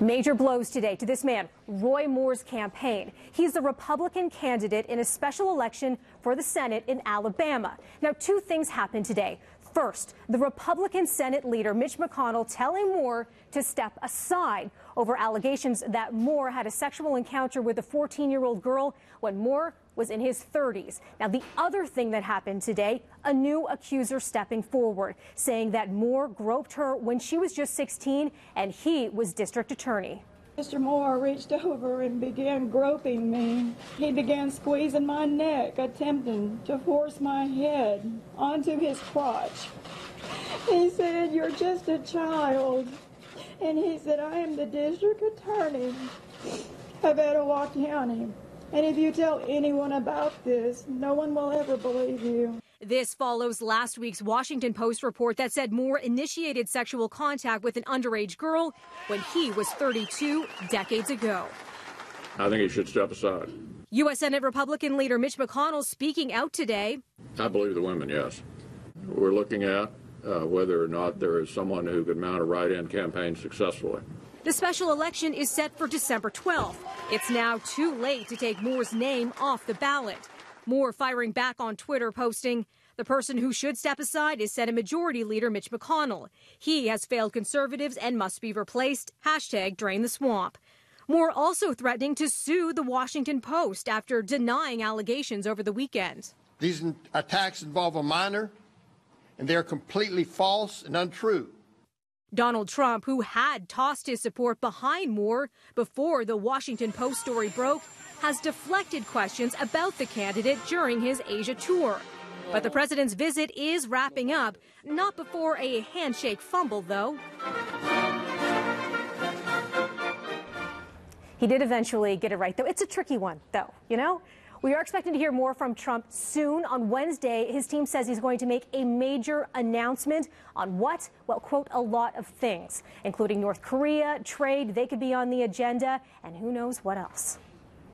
Major blows today to this man, Roy Moore's campaign. He's the Republican candidate in a special election for the Senate in Alabama. Now, two things happened today. First, the Republican Senate leader, Mitch McConnell, telling Moore to step aside over allegations that Moore had a sexual encounter with a 14-year-old girl when Moore was in his 30s. Now, the other thing that happened today, a new accuser stepping forward, saying that Moore groped her when she was just 16 and he was district attorney. Mr. Moore reached over and began groping me. He began squeezing my neck, attempting to force my head onto his crotch. He said, "You're just a child." And he said, "I am the district attorney of Etowah County. And if you tell anyone about this, no one will ever believe you." This follows last week's Washington Post report that said Moore initiated sexual contact with an underage girl when he was 32 decades ago. I think he should step aside. U.S. Senate Republican leader Mitch McConnell speaking out today. I believe the women, yes. We're looking at whether or not there is someone who could mount a write-in campaign successfully. The special election is set for December 12th. It's now too late to take Moore's name off the ballot. Moore firing back on Twitter, posting, "The person who should step aside is Senate Majority Leader Mitch McConnell. He has failed conservatives and must be replaced. #DrainTheSwamp." Moore also threatening to sue the Washington Post after denying allegations over the weekend. These attacks involve a minor, and they're completely false and untrue. Donald Trump, who had tossed his support behind Moore before the Washington Post story broke, has deflected questions about the candidate during his Asia tour. But the president's visit is wrapping up, not before a handshake fumble, though. He did eventually get it right, though. It's a tricky one, though, you know? We are expecting to hear more from Trump soon. On Wednesday, his team says he's going to make a major announcement on what? Well, quote, a lot of things, including North Korea, trade. They could be on the agenda, and who knows what else.